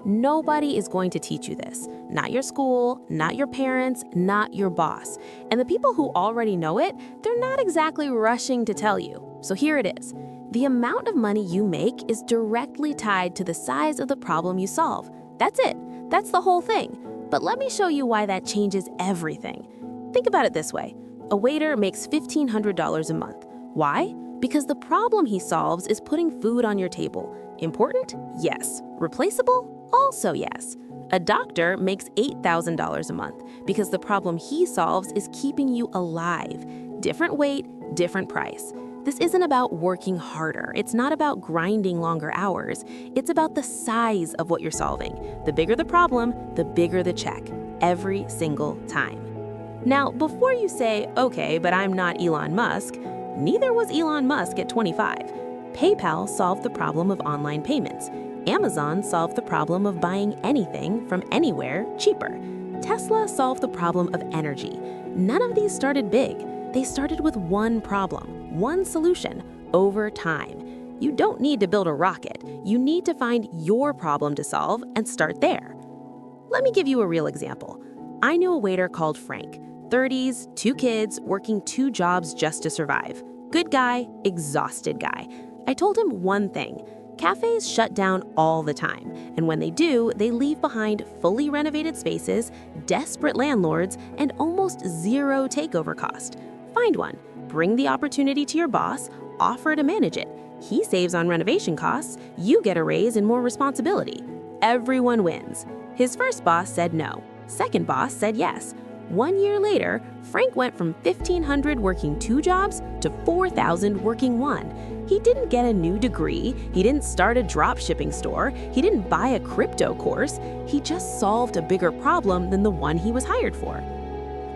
Nobody is going to teach you this. Not your school, not your parents, not your boss. And the people who already know it, they're not exactly rushing to tell you. So here it is. The amount of money you make is directly tied to the size of the problem you solve. That's it. That's the whole thing. But let me show you why that changes everything. Think about it this way. A waiter makes $1,500 a month. Why? Because the problem he solves is putting food on your table. Important? Yes. Replaceable? Also yes. A doctor makes $8,000 a month because the problem he solves is keeping you alive. Different weight, different price. This isn't about working harder. It's not about grinding longer hours. It's about the size of what you're solving. The bigger the problem, the bigger the check. Every single time. Now, before you say, okay, but I'm not Elon Musk, neither was Elon Musk at 25. PayPal solved the problem of online payments. Amazon solved the problem of buying anything from anywhere cheaper. Tesla solved the problem of energy. None of these started big. They started with one problem, one solution, over time. You don't need to build a rocket. You need to find your problem to solve and start there. Let me give you a real example. I knew a waiter called Frank. 30s, 2 kids, working 2 jobs just to survive. Good guy, exhausted guy. I told him one thing. Cafes shut down all the time, and when they do, they leave behind fully renovated spaces, desperate landlords, and almost zero takeover cost. Find one, bring the opportunity to your boss, offer to manage it. He saves on renovation costs, you get a raise and more responsibility. Everyone wins. His first boss said no. Second boss said yes. 1 year later, Frank went from 1,500 working 2 jobs to 4,000 working 1. He didn't get a new degree, he didn't start a dropshipping store, he didn't buy a crypto course, he just solved a bigger problem than the one he was hired for.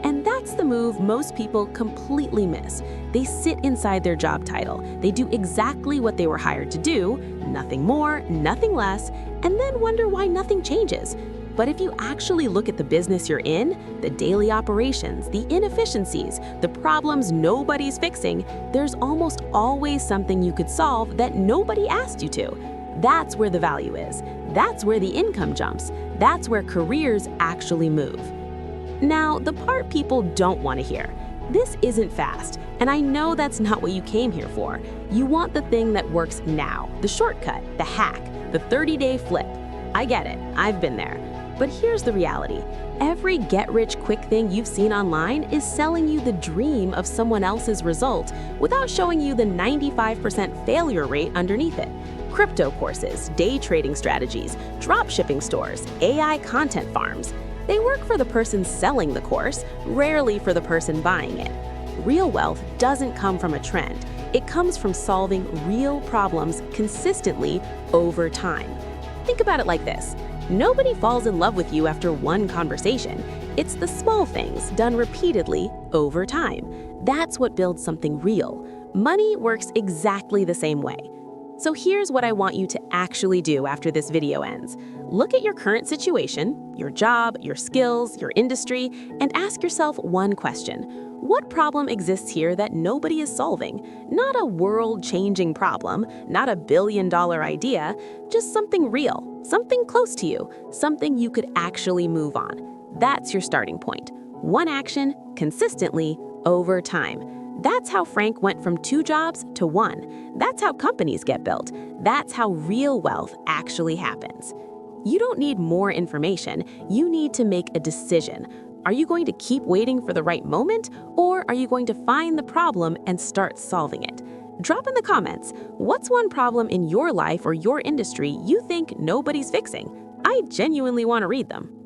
And that's the move most people completely miss. They sit inside their job title, they do exactly what they were hired to do, nothing more, nothing less, and then wonder why nothing changes. But if you actually look at the business you're in, the daily operations, the inefficiencies, the problems nobody's fixing, there's almost always something you could solve that nobody asked you to. That's where the value is. That's where the income jumps. That's where careers actually move. Now, the part people don't want to hear. This isn't fast, and I know that's not what you came here for. You want the thing that works now, the shortcut, the hack, the 30-day flip. I get it, I've been there. But here's the reality. Every get-rich-quick thing you've seen online is selling you the dream of someone else's result without showing you the 95% failure rate underneath it. Crypto courses, day trading strategies, dropshipping stores, AI content farms. They work for the person selling the course, rarely for the person buying it. Real wealth doesn't come from a trend. It comes from solving real problems consistently over time. Think about it like this. Nobody falls in love with you after one conversation. It's the small things done repeatedly over time. That's what builds something real. Money works exactly the same way. So here's what I want you to actually do after this video ends. Look at your current situation, your job, your skills, your industry, and ask yourself one question. What problem exists here that nobody is solving? Not a world-changing problem, not a billion-dollar idea, just something real, something close to you, something you could actually move on. That's your starting point. One action, consistently, over time. That's how Frank went from 2 jobs to 1. That's how companies get built. That's how real wealth actually happens. You don't need more information, you need to make a decision. Are you going to keep waiting for the right moment, or are you going to find the problem and start solving it? Drop in the comments, what's one problem in your life or your industry you think nobody's fixing? I genuinely want to read them.